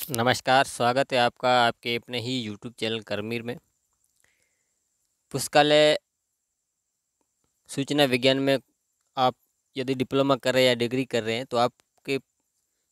नमस्कार, स्वागत है आपका आपके अपने ही यूट्यूब चैनल करमीर में। पुस्तकालय सूचना विज्ञान में आप यदि डिप्लोमा कर रहे हैं या डिग्री कर रहे हैं तो आपके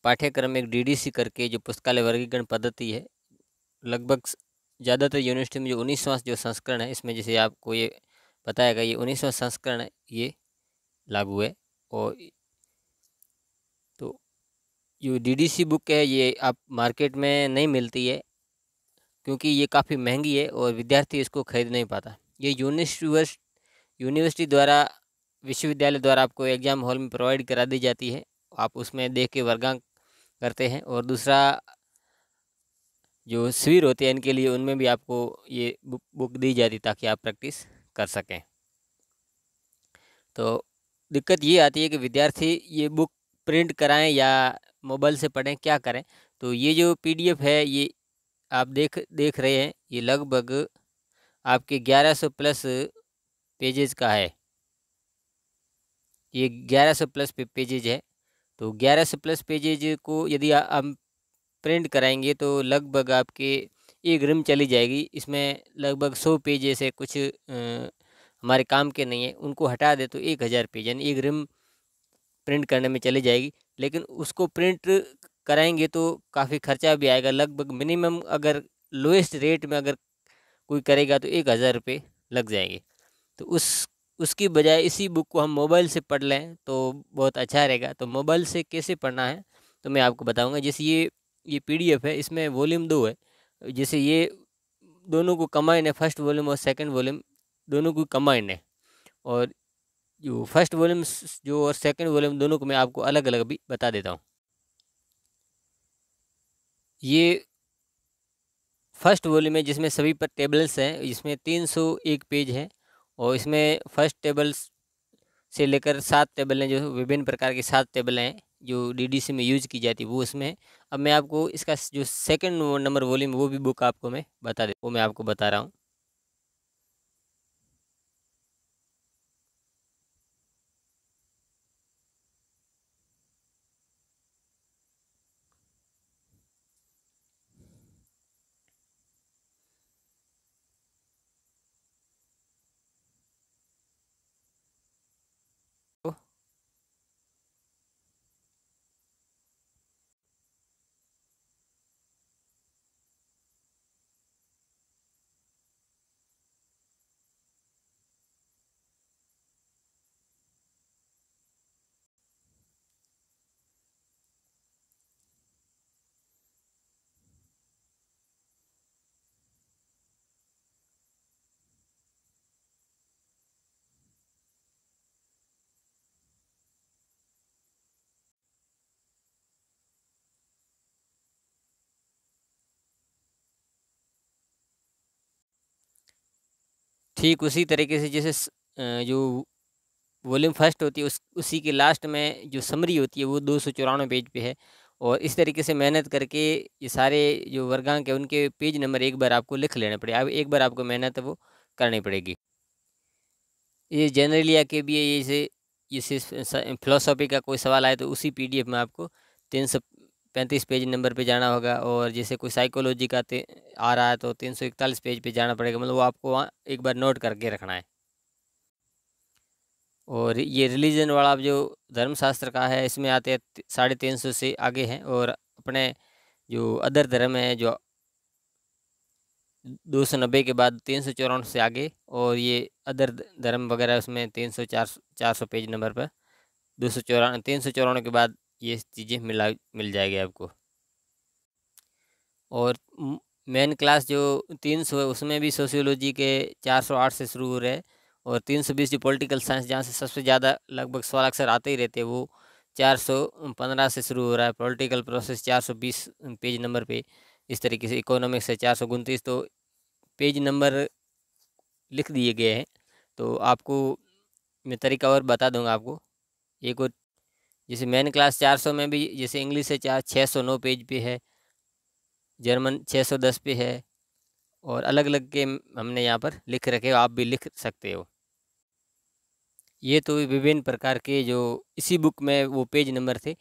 पाठ्यक्रम में एक डीडीसी करके जो पुस्तकालय वर्गीकरण पद्धति है, लगभग ज़्यादातर यूनिवर्सिटी में जो 19वां जो संस्करण है, इसमें जैसे आपको ये बताएगा ये 19वां संस्करण है, ये लागू है। और तो जो डीडीसी बुक है ये आप मार्केट में नहीं मिलती है, क्योंकि ये काफ़ी महंगी है और विद्यार्थी इसको खरीद नहीं पाता। ये यूनिवर्सिटी द्वारा, विश्वविद्यालय द्वारा आपको एग्ज़ाम हॉल में प्रोवाइड करा दी जाती है। आप उसमें देख के वर्गांक करते हैं। और दूसरा, जो शिविर होते हैं इनके लिए, उनमें भी आपको ये बुक दी जाती ताकि आप प्रैक्टिस कर सकें। तो दिक्कत ये आती है कि विद्यार्थी ये बुक प्रिंट कराएं या मोबाइल से पढ़ें, क्या करें। तो ये जो पीडीएफ है, ये आप देख रहे हैं, ये लगभग आपके 1100 प्लस पेजेज का है। ये 1100 प्लस पेजेज है। तो 1100 प्लस पेजेज को यदि हम प्रिंट कराएंगे तो लगभग आपके एक रिम चली जाएगी। इसमें लगभग 100 पेज ऐसे कुछ हमारे काम के नहीं है, उनको हटा दे तो 1000 पेज यानी एक रिम प्रिंट करने में चली जाएगी। लेकिन उसको प्रिंट कराएंगे तो काफ़ी खर्चा भी आएगा। लगभग मिनिमम अगर लोएस्ट रेट में अगर कोई करेगा तो 1000 रुपये लग जाएंगे। तो उसकी बजाय इसी बुक को हम मोबाइल से पढ़ लें तो बहुत अच्छा रहेगा। तो मोबाइल से कैसे पढ़ना है तो मैं आपको बताऊंगा। जैसे ये पीडीएफ है, इसमें वॉल्यूम 2 है। जैसे ये दोनों को कंबाइन है, फर्स्ट वॉल्यूम और सेकंड वॉल्यूम दोनों को कंबाइन है। और जो फर्स्ट वॉल्यूम जो और सेकंड वॉल्यूम दोनों को मैं आपको अलग अलग भी बता देता हूँ। ये फर्स्ट वॉल्यूम है जिसमें सभी पर टेबल्स हैं। इसमें 301 पेज है और इसमें फर्स्ट टेबल्स से लेकर 7 टेबल हैं, जो विभिन्न प्रकार की 7 टेबल हैं जो डीडीसी में यूज की जाती है, वो उसमें है। अब मैं आपको इसका जो सेकंड नंबर वॉल्यूम वो भी बुक आपको मैं बता दे, वो मैं आपको बता रहा हूँ। तो ठीक उसी तरीके से जैसे जो वॉल्यूम फर्स्ट होती है उसी के लास्ट में जो समरी होती है वो 294 पेज पे है। और इस तरीके से मेहनत करके ये सारे जो वर्गांक है उनके पेज नंबर एक बार आपको लिख लेना पड़ेगा। अब एक बार आपको मेहनत है वो करनी पड़ेगी। ये जनरली आके भी है, जैसे फिलोसॉफी का कोई सवाल आए तो उसी पीडीएफ में आपको 335 पेज नंबर पे जाना होगा। और जैसे कोई साइकोलॉजी का आ रहा है तो 341 पेज पे जाना पड़ेगा। मतलब वो आपको वहाँ एक बार नोट करके रखना है। और ये रिलीजन वाला जो धर्मशास्त्र का है, इसमें आते हैं 350 से आगे हैं। और अपने जो अदर धर्म है जो 290 के बाद 394 से आगे, और ये अदर धर्म वगैरह उसमें 300 400 पेज नंबर पर 394 के बाद ये चीज़ें मिल जाएगी आपको। और मेन क्लास जो 300 है उसमें भी सोशियोलॉजी के 408 से शुरू हो रहे हैं। और 320 जो पॉलिटिकल साइंस, जहाँ से सबसे ज़्यादा लगभग सवाल अक्सर आते ही रहते हैं, वो 415 से शुरू हो रहा है। पॉलिटिकल प्रोसेस 420 पेज नंबर पे। इस तरीके से इकोनॉमिक्स है 429। तो पेज नंबर लिख दिए गए हैं। तो आपको मैं तरीका और बता दूंगा आपको एक और। जैसे मेन क्लास 400 में भी, जैसे इंग्लिश है 609 पेज पे है, जर्मन 610 पे है। और अलग अलग के हमने यहाँ पर लिख रखे हो, आप भी लिख सकते हो। ये तो विभिन्न प्रकार के जो इसी बुक में वो पेज नंबर थे।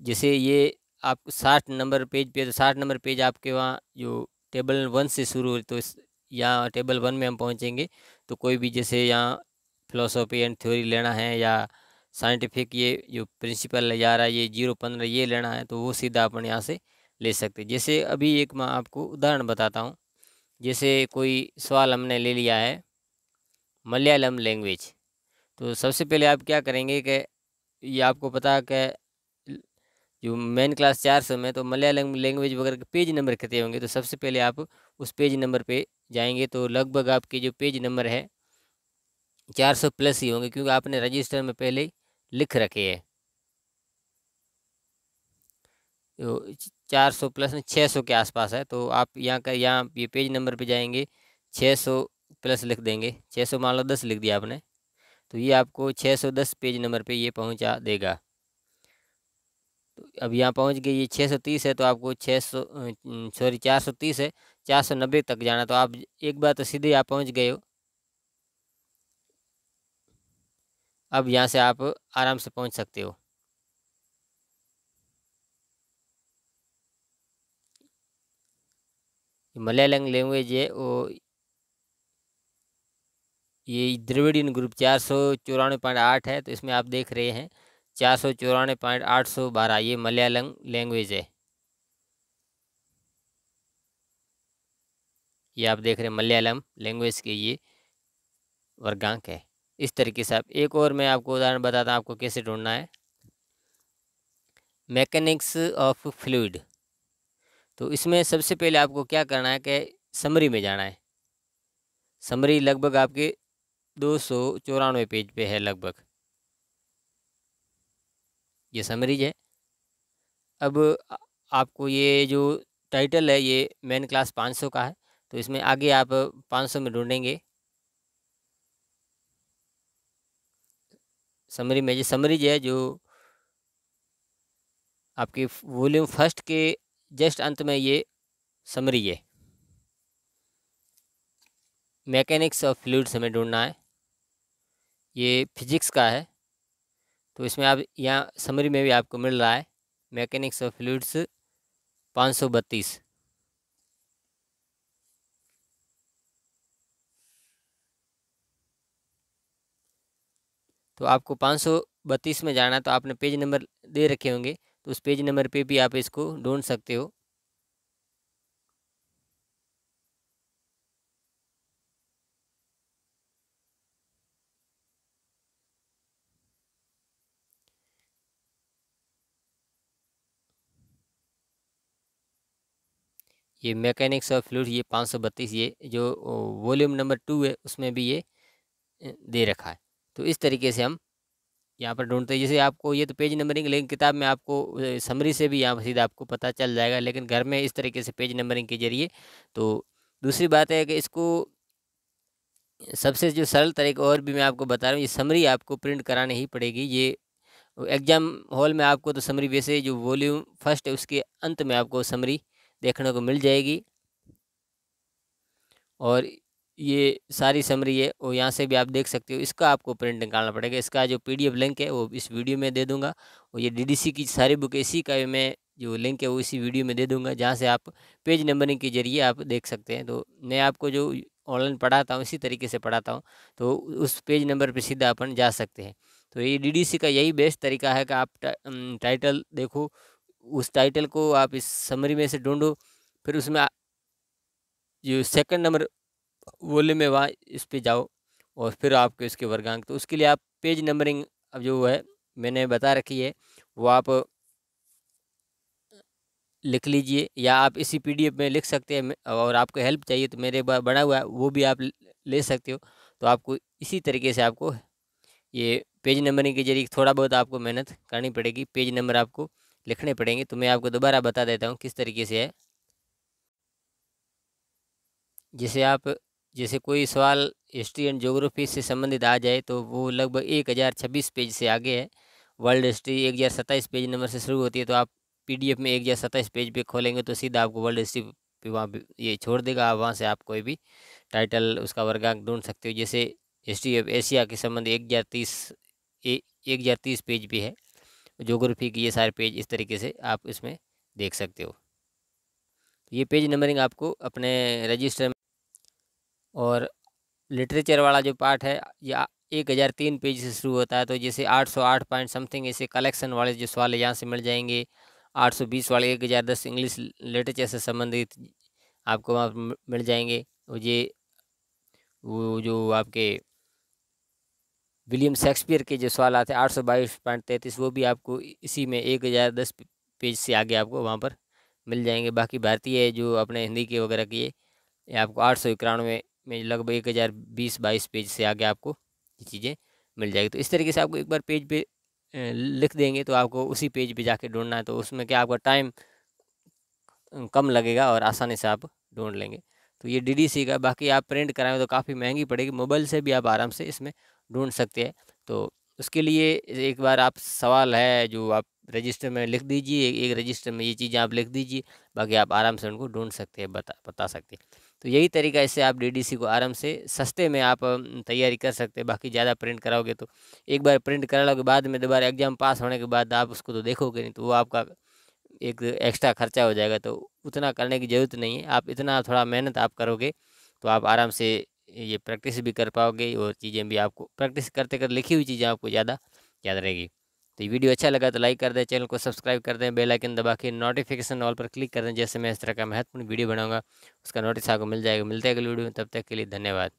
जैसे ये आप 60 नंबर पेज पे, तो 60 नंबर पेज आपके वहाँ जो टेबल 1 से शुरू हो, तो इस यहाँ टेबल 1 में हम पहुँचेंगे तो कोई भी जैसे यहाँ फिलोसॉफी एंड थ्योरी लेना है या साइंटिफिक ये जो प्रिंसिपल या रहा है ये 0-15 ये लेना है, तो वो सीधा अपन यहाँ से ले सकते हैं। जैसे अभी एक मैं आपको उदाहरण बताता हूँ। जैसे कोई सवाल हमने ले लिया है मलयालम लैंग्वेज, तो सबसे पहले आप क्या करेंगे कि ये आपको पता है कि जो मेन क्लास 400 में तो मलयालम लैंग्वेज वगैरह के पेज नंबर कितने होंगे, तो सबसे पहले आप उस पेज नंबर पे जाएंगे तो लगभग आपके जो पेज नंबर है 400 प्लस ही होंगे, क्योंकि आपने रजिस्टर में पहले ही लिख रखे हैं। तो 400 प्लस 600 के आसपास है, तो आप यहाँ ये पेज नंबर पे जाएंगे 600 प्लस लिख देंगे। 600 मान लो 10 लिख दिया आपने, तो ये आपको 610 पेज नंबर पे ये पहुंचा देगा। तो अब यहाँ पहुंच गए, ये 630 है तो आपको 430 है, 490 तक जाना, तो आप एक बार तो सीधे आप पहुंच गए हो। अब यहाँ से आप आराम से पहुंच सकते हो। मलयालम लैंग्वेज है वो, ये द्रविडियन ग्रुप 494.8 है, तो इसमें आप देख रहे हैं 494.812 ये मलयालम लैंग्वेज है। ये आप देख रहे हैं मलयालम लैंग्वेज के ये वर्गांक है। इस तरीके से आप एक और मैं आपको उदाहरण बताता हूँ आपको कैसे ढूंढना है। मैकेनिक्स ऑफ फ्लूइड, तो इसमें सबसे पहले आपको क्या करना है कि समरी में जाना है। समरी लगभग आपके 294 पेज पे है लगभग, ये समरीज है। अब आपको ये जो टाइटल है ये मेन क्लास 500 का है, तो इसमें आगे आप 500 में ढूंढेंगे। समरी में, ये समरीज है जो आपके वॉल्यूम फर्स्ट के जस्ट अंत में ये समरी है। मैकेनिक्स ऑफ फ्लूइड्स हमें ढूंढना है, ये फिजिक्स का है, तो इसमें आप यहाँ समरी में भी आपको मिल रहा है मैकेनिक्स ऑफ फ्लूइड्स 532। तो आपको 532 में जाना, तो आपने पेज नंबर दे रखे होंगे, तो उस पेज नंबर पे भी आप इसको ढूंढ सकते हो। ये मैकेनिक्स ऑफ फ्लूइड ये 532 ये जो वॉल्यूम नंबर 2 है उसमें भी ये दे रखा है। तो इस तरीके से हम यहाँ पर ढूंढते हैं। जैसे आपको ये तो पेज नंबरिंग, लेकिन किताब में आपको समरी से भी यहाँ सीधा आपको पता चल जाएगा, लेकिन घर में इस तरीके से पेज नंबरिंग के जरिए। तो दूसरी बात है कि इसको सबसे जो सरल तरीका और भी मैं आपको बता रहा हूँ, ये समरी आपको प्रिंट करानी ही पड़ेगी। ये एग्जाम हॉल में आपको तो समरी वैसे जो वॉल्यूम फर्स्ट है उसके अंत में आपको समरी देखने को मिल जाएगी, और ये सारी समरी है और यहाँ से भी आप देख सकते हो। इसका आपको प्रिंट निकालना पड़ेगा, इसका जो पीडीएफ लिंक है वो इस वीडियो में दे दूंगा, और ये डीडीसी की सारी बुक इसी का मैं जो लिंक है वो इसी वीडियो में दे दूंगा, जहाँ से आप पेज नंबरिंग के जरिए आप देख सकते हैं। तो मैं आपको जो ऑनलाइन पढ़ाता हूँ इसी तरीके से पढ़ाता हूँ, तो उस पेज नंबर पर सीधा अपन जा सकते हैं। तो ये डीडीसी का यही बेस्ट तरीका है कि आप टाइटल देखो, उस टाइटल को आप इस समरी में से ढूंढो, फिर उसमें जो सेकंड नंबर वॉल्यूम में वहाँ इस पे जाओ, और फिर आपके इसके वर्गांक। तो उसके लिए आप पेज नंबरिंग अब जो है मैंने बता रखी है वो आप लिख लीजिए, या आप इसी पीडीएफ में लिख सकते हैं, और आपको हेल्प चाहिए तो मेरे पास बना हुआ है वो भी आप ले सकते हो। तो आपको इसी तरीके से आपको ये पेज नंबरिंग के जरिए थोड़ा बहुत आपको मेहनत करनी पड़ेगी, पेज नंबर आपको लिखने पड़ेंगे। तो मैं आपको दोबारा बता देता हूँ किस तरीके से है। जैसे आप जैसे कोई सवाल हिस्ट्री एंड ज्योग्राफी से संबंधित आ जाए तो वो लगभग 1026 पेज से आगे है। वर्ल्ड हिस्ट्री 1027 पेज नंबर से शुरू होती है, तो आप पीडीएफ में 1027 पेज पे खोलेंगे तो सीधा आपको वर्ल्ड हिस्ट्री पे वहाँ पे ये छोड़ देगा। आप वहाँ से आप कोई भी टाइटल उसका वर्गांक ढूंढ सकते हो। जैसे हिस्ट्री ऑफ एशिया के संबंध 1030 पेज भी है, ज्योग्राफी की ये सारे पेज इस तरीके से आप इसमें देख सकते हो। ये पेज नंबरिंग आपको अपने रजिस्टर में, और लिटरेचर वाला जो पार्ट है या 1003 पेज से शुरू होता है, तो जैसे 808 पॉइंट समथिंग ऐसे कलेक्शन वाले जो सवाल है यहाँ से मिल जाएंगे। 820 वाले 1010 इंग्लिश लिटरेचर से संबंधित आपको वहाँ मिल जाएंगे। वो जो आपके विलियम शेक्सपियर के जो सवाल आते हैं 822.33, वो भी आपको इसी में 1010 पेज से आगे आपको वहाँ पर मिल जाएंगे। बाकी भारतीय जो अपने हिंदी के वगैरह की है, ये आपको 891 में लगभग 1020-22 पेज से आगे आपको ये चीज़ें मिल जाएगी। तो इस तरीके से आपको एक बार पेज पे लिख देंगे तो आपको उसी पेज पे जाके ढूंढना है, तो उसमें क्या आपका टाइम कम लगेगा और आसानी से आप ढूंढ लेंगे। तो ये डीडीसी का। बाकी आप प्रिंट कराएं तो काफ़ी महंगी पड़ेगी, मोबाइल से भी आप आराम से इसमें ढूंढ सकते हैं। तो उसके लिए एक बार आप सवाल है जो आप रजिस्टर में लिख दीजिए, एक रजिस्टर में ये चीज़ें आप लिख दीजिए, बाकी आप आराम से उनको ढूंढ सकते हैं, बता सकते हैं। तो यही तरीका, इससे आप डीडीसी को आराम से सस्ते में आप तैयारी कर सकते हैं। बाकी ज़्यादा प्रिंट कराओगे तो एक बार प्रिंट करा लोगे, बाद में दोबारा एग्ज़ाम पास होने के बाद आप उसको तो देखोगे नहीं, तो वो आपका एक एक्स्ट्रा खर्चा हो जाएगा। तो उतना करने की ज़रूरत नहीं है। आप इतना थोड़ा मेहनत आप करोगे तो आप आराम से ये प्रैक्टिस भी कर पाओगे, और चीज़ें भी आपको प्रैक्टिस करते करते लिखी हुई चीज़ें आपको ज़्यादा याद रहेगी। तो ये वीडियो अच्छा लगा तो लाइक कर दें, चैनल को सब्सक्राइब कर दें, बेल आइकन दबा के नोटिफिकेशन ऑल पर क्लिक कर दें। जैसे मैं इस तरह का महत्वपूर्ण वीडियो बनाऊंगा उसका नोटिस आपको मिल जाएगा। मिलते हैं अगली वीडियो में, तब तक के लिए धन्यवाद।